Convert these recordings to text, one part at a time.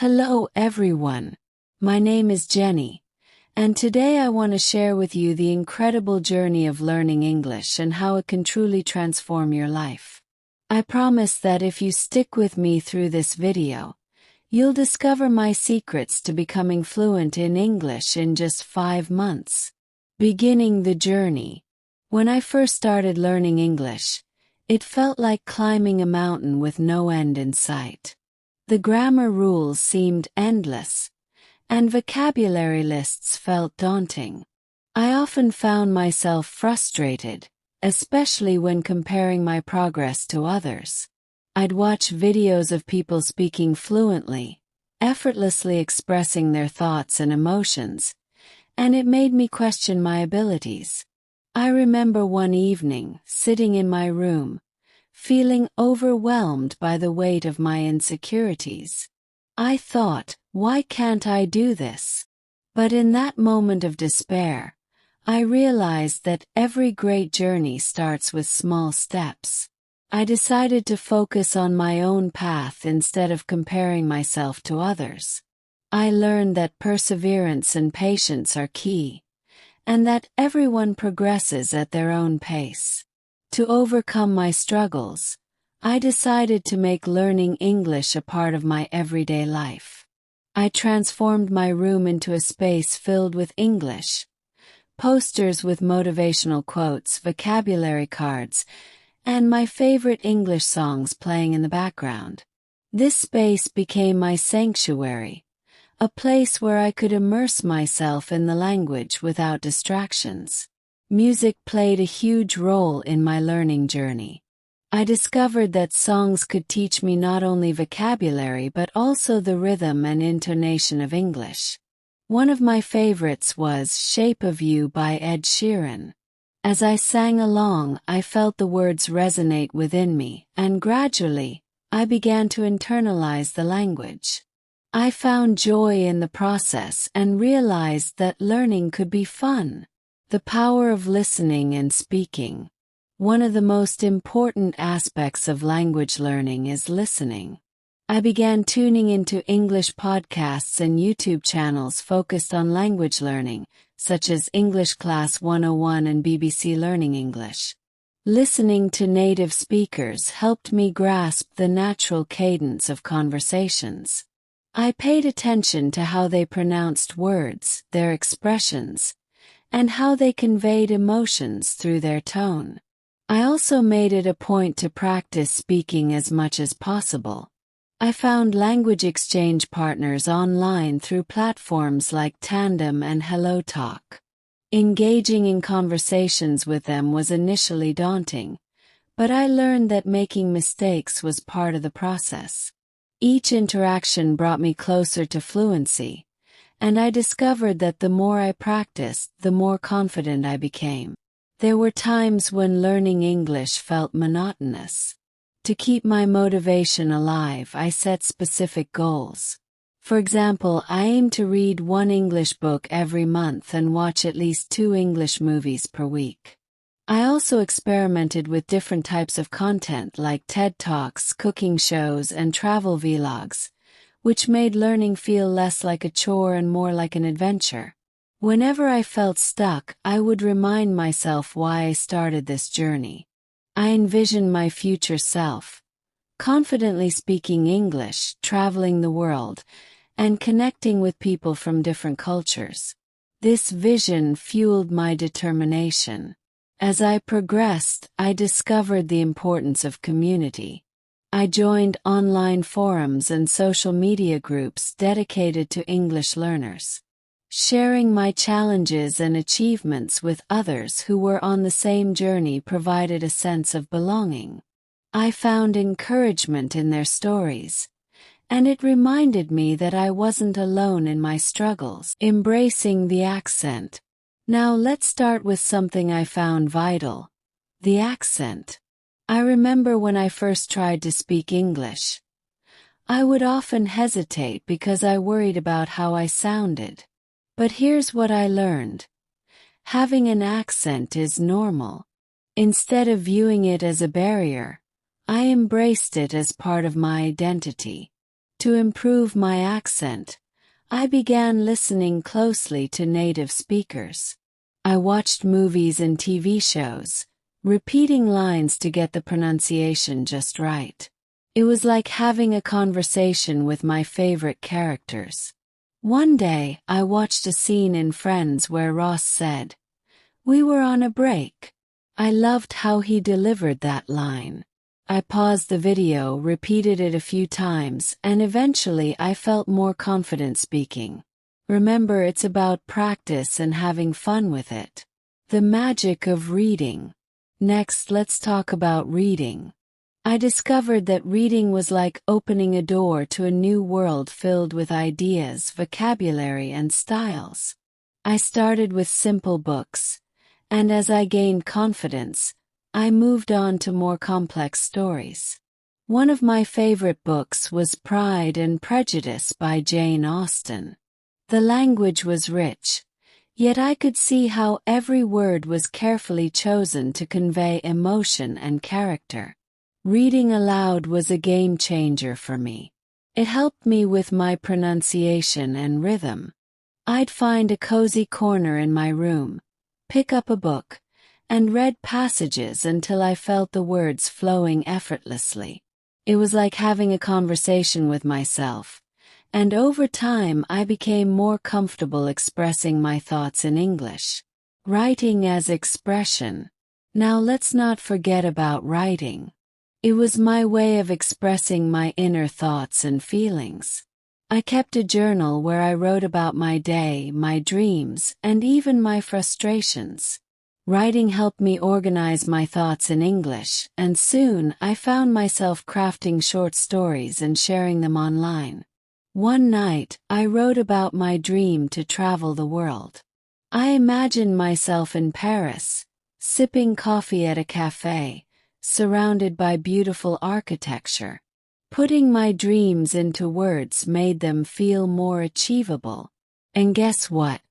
Hello everyone, my name is Jenny, and today I want to share with you the incredible journey of learning English and how it can truly transform your life. I promise that if you stick with me through this video, you'll discover my secrets to becoming fluent in English in just 5 months. Beginning the journey. When I first started learning English, it felt like climbing a mountain with no end in sight. The grammar rules seemed endless, and vocabulary lists felt daunting. I often found myself frustrated, especially when comparing my progress to others. I'd watch videos of people speaking fluently, effortlessly expressing their thoughts and emotions, and it made me question my abilities. I remember one evening, sitting in my room, feeling overwhelmed by the weight of my insecurities. I thought, why can't I do this? But in that moment of despair, I realized that every great journey starts with small steps. I decided to focus on my own path instead of comparing myself to others. I learned that perseverance and patience are key, and that everyone progresses at their own pace. To overcome my struggles, I decided to make learning English a part of my everyday life. I transformed my room into a space filled with English, posters with motivational quotes, vocabulary cards, and my favorite English songs playing in the background. This space became my sanctuary, a place where I could immerse myself in the language without distractions. Music played a huge role in my learning journey. I discovered that songs could teach me not only vocabulary but also the rhythm and intonation of English. One of my favorites was "Shape of You" by Ed Sheeran. As I sang along, I felt the words resonate within me, and gradually, I began to internalize the language. I found joy in the process and realized that learning could be fun. The power of listening and speaking. One of the most important aspects of language learning is listening. I began tuning into English podcasts and YouTube channels focused on language learning, such as English Class 101 and BBC Learning English. Listening to native speakers helped me grasp the natural cadence of conversations. I paid attention to how they pronounced words, their expressions, and how they conveyed emotions through their tone. I also made it a point to practice speaking as much as possible. I found language exchange partners online through platforms like Tandem and HelloTalk. Engaging in conversations with them was initially daunting, but I learned that making mistakes was part of the process. Each interaction brought me closer to fluency, and I discovered that the more I practiced, the more confident I became. There were times when learning English felt monotonous. To keep my motivation alive, I set specific goals. For example, I aim to read 1 English book every month and watch at least 2 English movies per week. I also experimented with different types of content like TED Talks, cooking shows, and travel vlogs, which made learning feel less like a chore and more like an adventure. Whenever I felt stuck, I would remind myself why I started this journey. I envisioned my future self, confidently speaking English, traveling the world, and connecting with people from different cultures. This vision fueled my determination. As I progressed, I discovered the importance of community. I joined online forums and social media groups dedicated to English learners. Sharing my challenges and achievements with others who were on the same journey provided a sense of belonging. I found encouragement in their stories, and it reminded me that I wasn't alone in my struggles. Embracing the accent. Now let's start with something I found vital: the accent. I remember when I first tried to speak English. I would often hesitate because I worried about how I sounded. But here's what I learned. Having an accent is normal. Instead of viewing it as a barrier, I embraced it as part of my identity. To improve my accent, I began listening closely to native speakers. I watched movies and TV shows, repeating lines to get the pronunciation just right. It was like having a conversation with my favorite characters. One day, I watched a scene in Friends where Ross said, "We were on a break." I loved how he delivered that line. I paused the video, repeated it a few times, and eventually I felt more confident speaking. Remember, it's about practice and having fun with it. The magic of reading. Next, let's talk about reading. I discovered that reading was like opening a door to a new world filled with ideas, vocabulary, and styles. I started with simple books, and as I gained confidence, I moved on to more complex stories. One of my favorite books was Pride and Prejudice by Jane Austen. The language was rich, yet I could see how every word was carefully chosen to convey emotion and character. Reading aloud was a game changer for me. It helped me with my pronunciation and rhythm. I'd find a cozy corner in my room, pick up a book, and read passages until I felt the words flowing effortlessly. It was like having a conversation with myself, and over time I became more comfortable expressing my thoughts in English. Writing as expression. Now let's not forget about writing. It was my way of expressing my inner thoughts and feelings. I kept a journal where I wrote about my day, my dreams, and even my frustrations. Writing helped me organize my thoughts in English, and soon I found myself crafting short stories and sharing them online. One night, I wrote about my dream to travel the world. I imagined myself in Paris, sipping coffee at a cafe, surrounded by beautiful architecture. Putting my dreams into words made them feel more achievable. And guess what?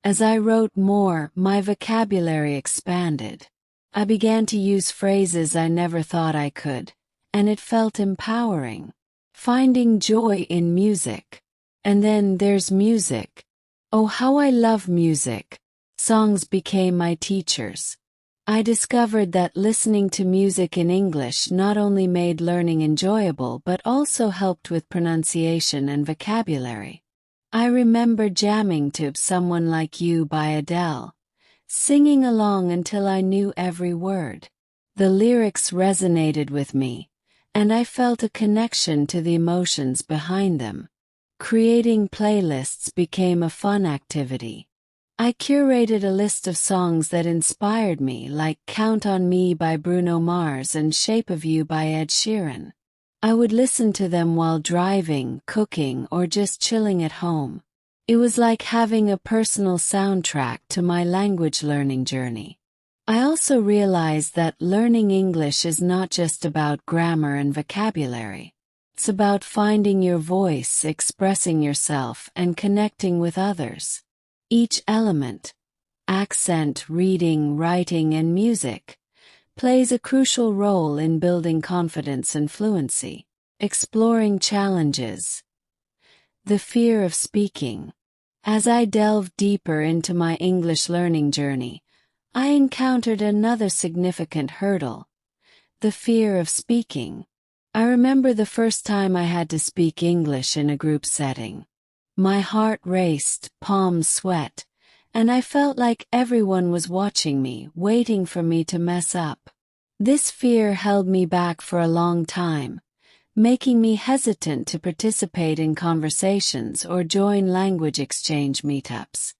As I wrote more, my vocabulary expanded. I began to use phrases I never thought I could, and it felt empowering. Finding joy in music. And then there's music. Oh, how I love music. Songs became my teachers. I discovered that listening to music in English not only made learning enjoyable but also helped with pronunciation and vocabulary. I remember jamming to Someone Like You by Adele, singing along until I knew every word. The lyrics resonated with me, and I felt a connection to the emotions behind them. Creating playlists became a fun activity. I curated a list of songs that inspired me, like Count on Me by Bruno Mars and Shape of You by Ed Sheeran. I would listen to them while driving, cooking, or just chilling at home. It was like having a personal soundtrack to my language learning journey. I also realized that learning English is not just about grammar and vocabulary. It's about finding your voice, expressing yourself, and connecting with others. Each element, accent, reading, writing, and music, plays a crucial role in building confidence and fluency. Exploring challenges. The fear of speaking. As I delved deeper into my English learning journey, I encountered another significant hurdle: the fear of speaking. I remember the first time I had to speak English in a group setting. My heart raced, palms sweat, and I felt like everyone was watching me, waiting for me to mess up. This fear held me back for a long time, making me hesitant to participate in conversations or join language exchange meetups.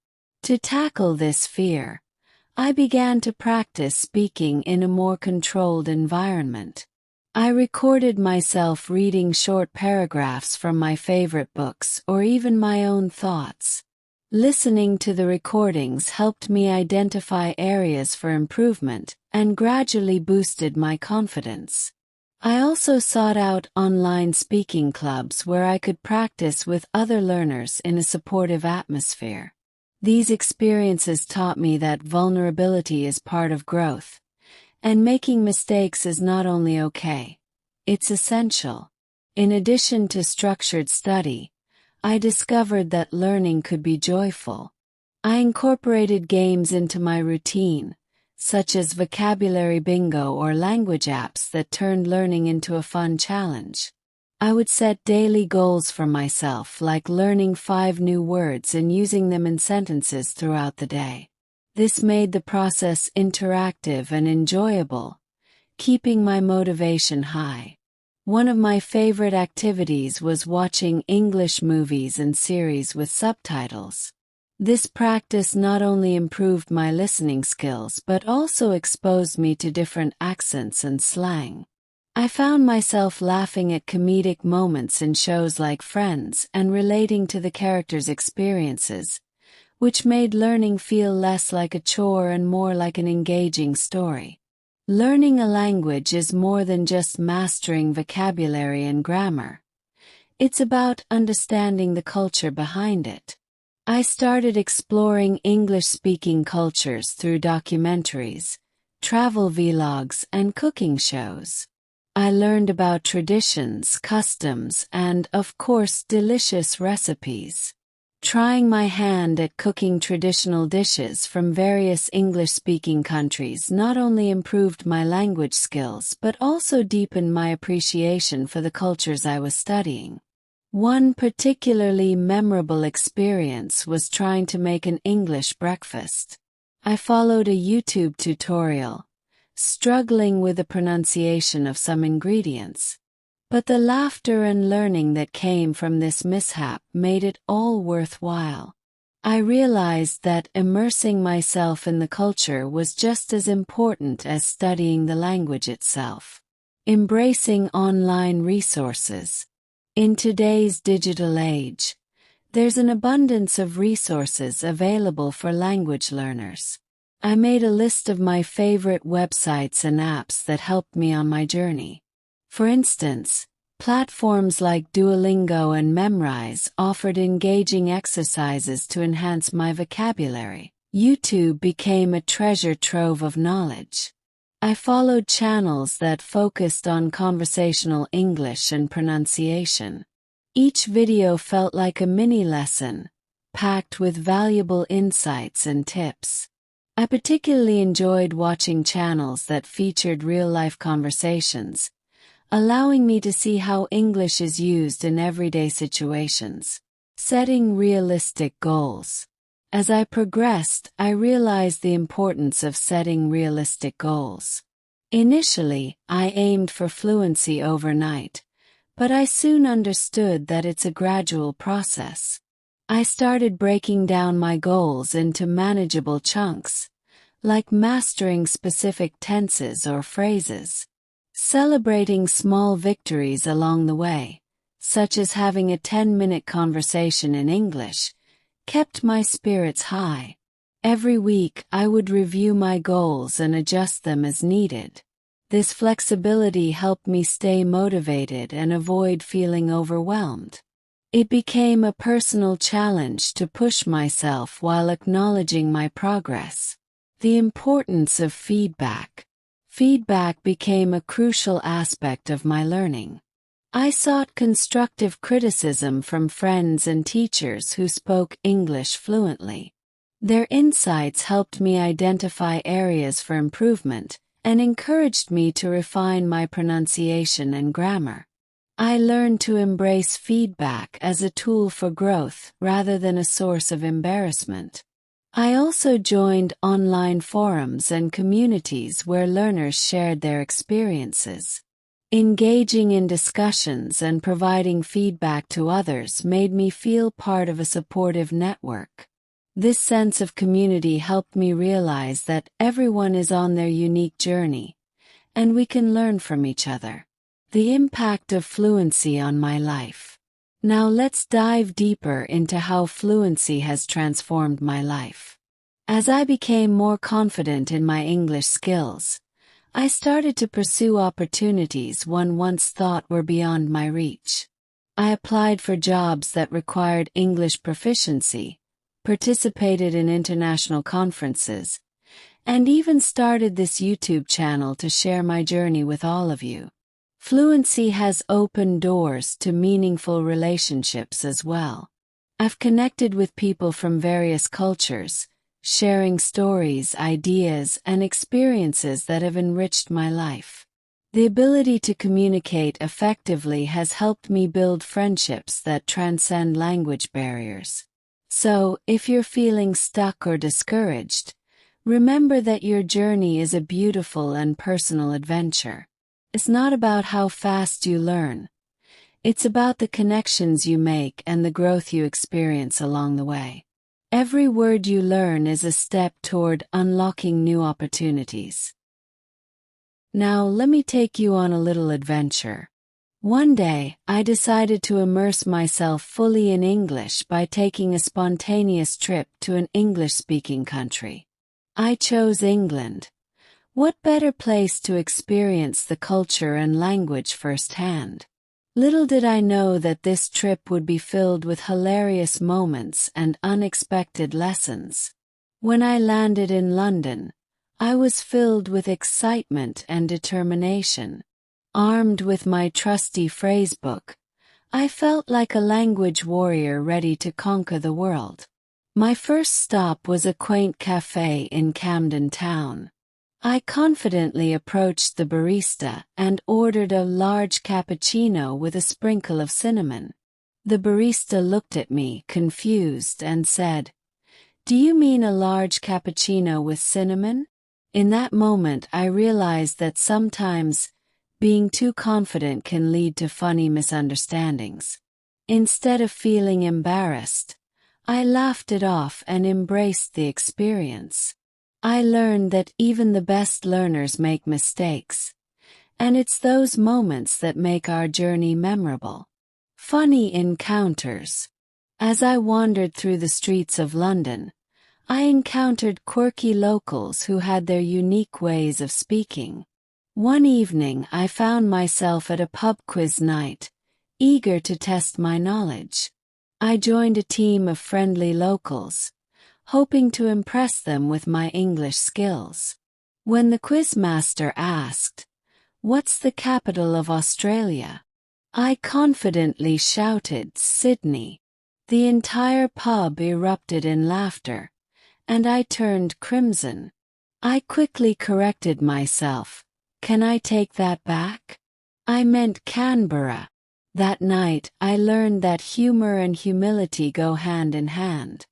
To tackle this fear, I began to practice speaking in a more controlled environment. I recorded myself reading short paragraphs from my favorite books or even my own thoughts. Listening to the recordings helped me identify areas for improvement and gradually boosted my confidence. I also sought out online speaking clubs where I could practice with other learners in a supportive atmosphere. These experiences taught me that vulnerability is part of growth, and making mistakes is not only okay, it's essential. In addition to structured study, I discovered that learning could be joyful. I incorporated games into my routine, such as vocabulary bingo or language apps that turned learning into a fun challenge. I would set daily goals for myself, like learning 5 new words and using them in sentences throughout the day. This made the process interactive and enjoyable, keeping my motivation high. One of my favorite activities was watching English movies and series with subtitles. This practice not only improved my listening skills but also exposed me to different accents and slang. I found myself laughing at comedic moments in shows like Friends and relating to the characters' experiences, which made learning feel less like a chore and more like an engaging story. Learning a language is more than just mastering vocabulary and grammar. It's about understanding the culture behind it. I started exploring English-speaking cultures through documentaries, travel vlogs, and cooking shows. I learned about traditions, customs, and, of course, delicious recipes. Trying my hand at cooking traditional dishes from various English-speaking countries not only improved my language skills but also deepened my appreciation for the cultures I was studying. One particularly memorable experience was trying to make an English breakfast. I followed a YouTube tutorial, struggling with the pronunciation of some ingredients. But the laughter and learning that came from this mishap made it all worthwhile. I realized that immersing myself in the culture was just as important as studying the language itself. Embracing online resources. In today's digital age, there's an abundance of resources available for language learners. I made a list of my favorite websites and apps that helped me on my journey. For instance, platforms like Duolingo and Memrise offered engaging exercises to enhance my vocabulary. YouTube became a treasure trove of knowledge. I followed channels that focused on conversational English and pronunciation. Each video felt like a mini lesson, packed with valuable insights and tips. I particularly enjoyed watching channels that featured real-life conversations, allowing me to see how English is used in everyday situations. Setting realistic goals. As I progressed, I realized the importance of setting realistic goals. Initially, I aimed for fluency overnight, but I soon understood that it's a gradual process. I started breaking down my goals into manageable chunks, like mastering specific tenses or phrases. Celebrating small victories along the way, such as having a 10-minute conversation in English, kept my spirits high. Every week I would review my goals and adjust them as needed. This flexibility helped me stay motivated and avoid feeling overwhelmed. It became a personal challenge to push myself while acknowledging my progress. The importance of feedback. Feedback became a crucial aspect of my learning. I sought constructive criticism from friends and teachers who spoke English fluently. Their insights helped me identify areas for improvement and encouraged me to refine my pronunciation and grammar. I learned to embrace feedback as a tool for growth rather than a source of embarrassment. I also joined online forums and communities where learners shared their experiences. Engaging in discussions and providing feedback to others made me feel part of a supportive network. This sense of community helped me realize that everyone is on their unique journey, and we can learn from each other. The impact of fluency on my life. Now let's dive deeper into how fluency has transformed my life. As I became more confident in my English skills, I started to pursue opportunities one once thought were beyond my reach. I applied for jobs that required English proficiency, participated in international conferences, and even started this YouTube channel to share my journey with all of you. Fluency has opened doors to meaningful relationships as well. I've connected with people from various cultures, sharing stories, ideas, and experiences that have enriched my life. The ability to communicate effectively has helped me build friendships that transcend language barriers. So, if you're feeling stuck or discouraged, remember that your journey is a beautiful and personal adventure. It's not about how fast you learn. It's about the connections you make and the growth you experience along the way. Every word you learn is a step toward unlocking new opportunities. Now, let me take you on a little adventure. One day, I decided to immerse myself fully in English by taking a spontaneous trip to an English-speaking country. I chose England. What better place to experience the culture and language firsthand? Little did I know that this trip would be filled with hilarious moments and unexpected lessons. When I landed in London, I was filled with excitement and determination. Armed with my trusty phrasebook, I felt like a language warrior ready to conquer the world. My first stop was a quaint cafe in Camden Town. I confidently approached the barista and ordered a large cappuccino with a sprinkle of cinnamon. The barista looked at me, confused, and said, "Do you mean a large cappuccino with cinnamon?" In that moment, I realized that sometimes being too confident can lead to funny misunderstandings. Instead of feeling embarrassed, I laughed it off and embraced the experience. I learned that even the best learners make mistakes, and it's those moments that make our journey memorable. Funny encounters. As I wandered through the streets of London, I encountered quirky locals who had their unique ways of speaking. One evening I found myself at a pub quiz night, eager to test my knowledge. I joined a team of friendly locals, hoping to impress them with my English skills. When the quizmaster asked, "What's the capital of Australia?" I confidently shouted, "Sydney." The entire pub erupted in laughter, and I turned crimson. I quickly corrected myself. "Can I take that back? I meant Canberra." That night, I learned that humor and humility go hand in hand.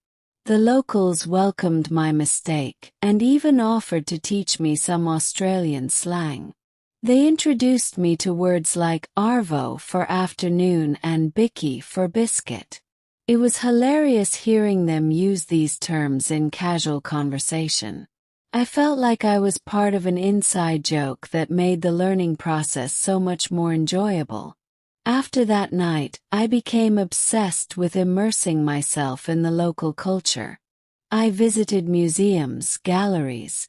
The locals welcomed my mistake and even offered to teach me some Australian slang. They introduced me to words like arvo for afternoon and bicky for biscuit. It was hilarious hearing them use these terms in casual conversation. I felt like I was part of an inside joke that made the learning process so much more enjoyable. After that night, I became obsessed with immersing myself in the local culture. I visited museums, galleries,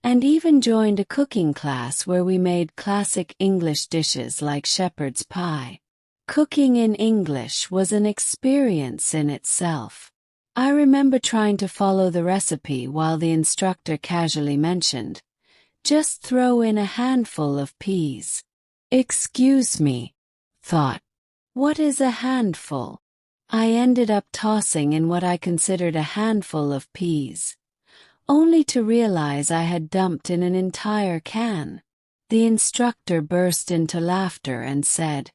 and even joined a cooking class where we made classic English dishes like shepherd's pie. Cooking in English was an experience in itself. I remember trying to follow the recipe while the instructor casually mentioned, "Just throw in a handful of peas." "Excuse me," thought. "What is a handful?" I ended up tossing in what I considered a handful of peas, only to realize I had dumped in an entire can. The instructor burst into laughter and said,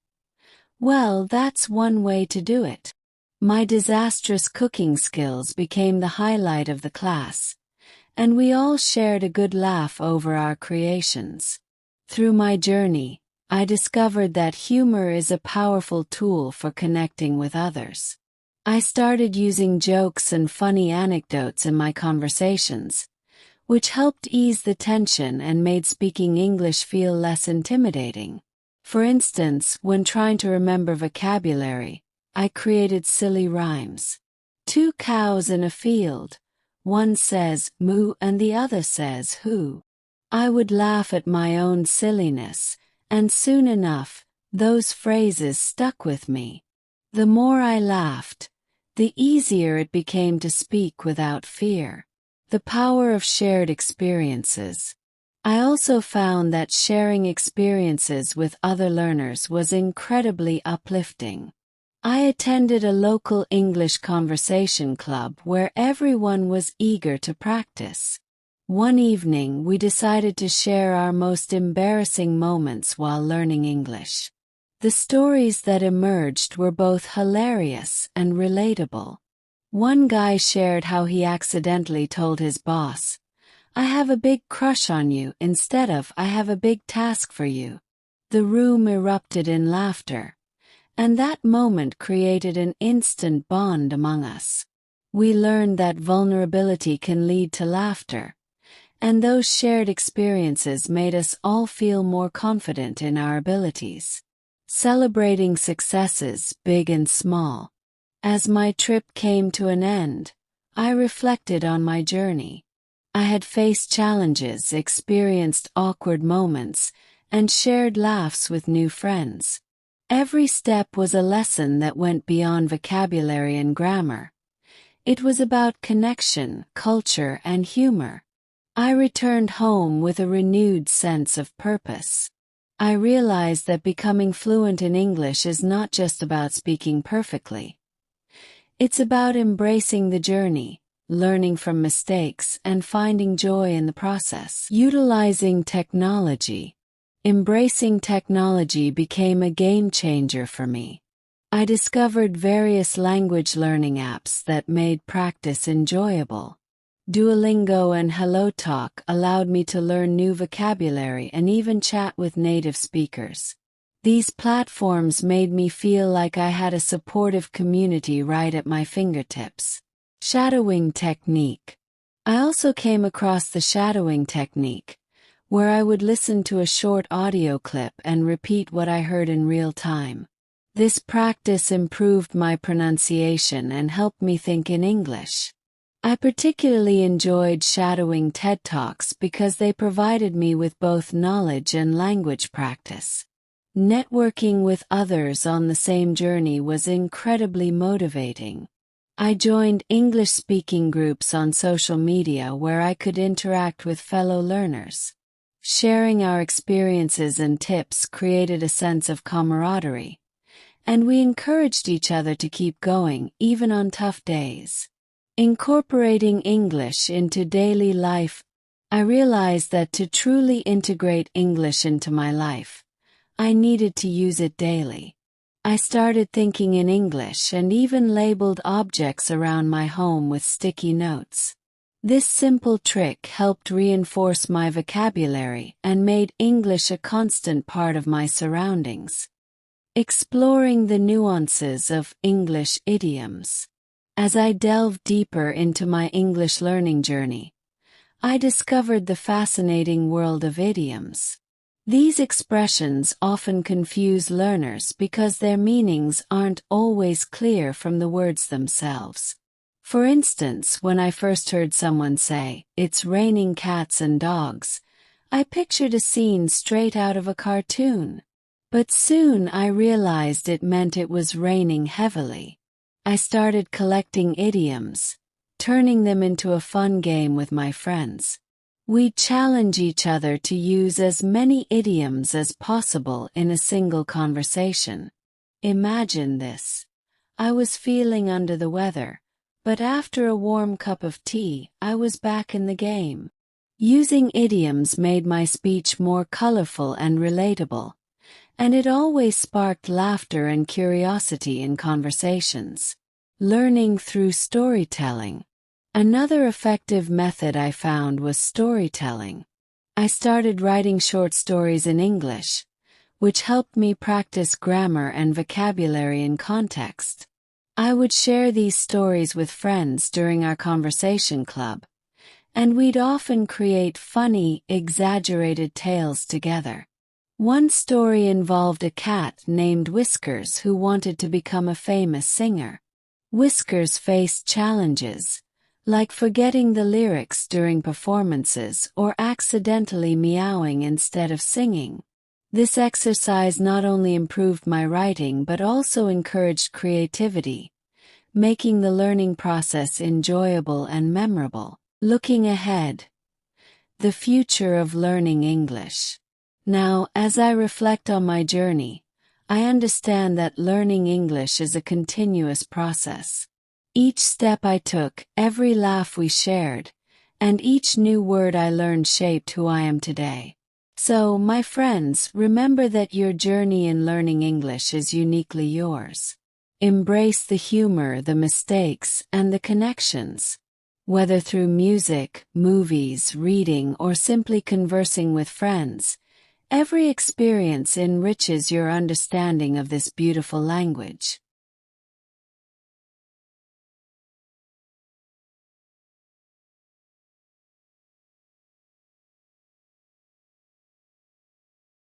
"Well, that's one way to do it." My disastrous cooking skills became the highlight of the class, and we all shared a good laugh over our creations. Through my journey, I discovered that humor is a powerful tool for connecting with others. I started using jokes and funny anecdotes in my conversations, which helped ease the tension and made speaking English feel less intimidating. For instance, when trying to remember vocabulary, I created silly rhymes. Two cows in a field. One says moo and the other says who. I would laugh at my own silliness, and soon enough, those phrases stuck with me. The more I laughed, the easier it became to speak without fear. The power of shared experiences. I also found that sharing experiences with other learners was incredibly uplifting. I attended a local English conversation club where everyone was eager to practice. One evening, we decided to share our most embarrassing moments while learning English. The stories that emerged were both hilarious and relatable. One guy shared how he accidentally told his boss, "I have a big crush on you," instead of "I have a big task for you." The room erupted in laughter, and that moment created an instant bond among us. We learned that vulnerability can lead to laughter, and those shared experiences made us all feel more confident in our abilities. Celebrating successes, big and small. As my trip came to an end, I reflected on my journey. I had faced challenges, experienced awkward moments, and shared laughs with new friends. Every step was a lesson that went beyond vocabulary and grammar. It was about connection, culture, and humor. I returned home with a renewed sense of purpose. I realized that becoming fluent in English is not just about speaking perfectly. It's about embracing the journey, learning from mistakes, and finding joy in the process. Utilizing technology. Embracing technology became a game changer for me. I discovered various language learning apps that made practice enjoyable. Duolingo and HelloTalk allowed me to learn new vocabulary and even chat with native speakers. These platforms made me feel like I had a supportive community right at my fingertips. Shadowing technique. I also came across the shadowing technique, where I would listen to a short audio clip and repeat what I heard in real time. This practice improved my pronunciation and helped me think in English. I particularly enjoyed shadowing TED Talks because they provided me with both knowledge and language practice. Networking with others on the same journey was incredibly motivating. I joined English-speaking groups on social media where I could interact with fellow learners. Sharing our experiences and tips created a sense of camaraderie, and we encouraged each other to keep going even on tough days. Incorporating English into daily life. I realized that to truly integrate English into my life, I needed to use it daily. I started thinking in English and even labeled objects around my home with sticky notes. This simple trick helped reinforce my vocabulary and made English a constant part of my surroundings. Exploring the nuances of English idioms. As I delved deeper into my English learning journey, I discovered the fascinating world of idioms. These expressions often confuse learners because their meanings aren't always clear from the words themselves. For instance, when I first heard someone say, "It's raining cats and dogs," I pictured a scene straight out of a cartoon. But soon I realized it meant it was raining heavily. I started collecting idioms, turning them into a fun game with my friends. We'd challenge each other to use as many idioms as possible in a single conversation. Imagine this. I was feeling under the weather, but after a warm cup of tea, I was back in the game. Using idioms made my speech more colorful and relatable, and it always sparked laughter and curiosity in conversations. Learning through storytelling. Another effective method I found was storytelling. I started writing short stories in English, which helped me practice grammar and vocabulary in context. I would share these stories with friends during our conversation club, and we'd often create funny, exaggerated tales together. One story involved a cat named Whiskers who wanted to become a famous singer. Whiskers faced challenges, like forgetting the lyrics during performances or accidentally meowing instead of singing. This exercise not only improved my writing but also encouraged creativity, making the learning process enjoyable and memorable. Looking ahead. the future of learning English. Now, as I reflect on my journey, I understand that learning English is a continuous process. Each step I took, every laugh we shared, and each new word I learned shaped who I am today. So, my friends, remember that your journey in learning English is uniquely yours. Embrace the humor, the mistakes, and the connections. Whether through music, movies, reading, or simply conversing with friends, every experience enriches your understanding of this beautiful language.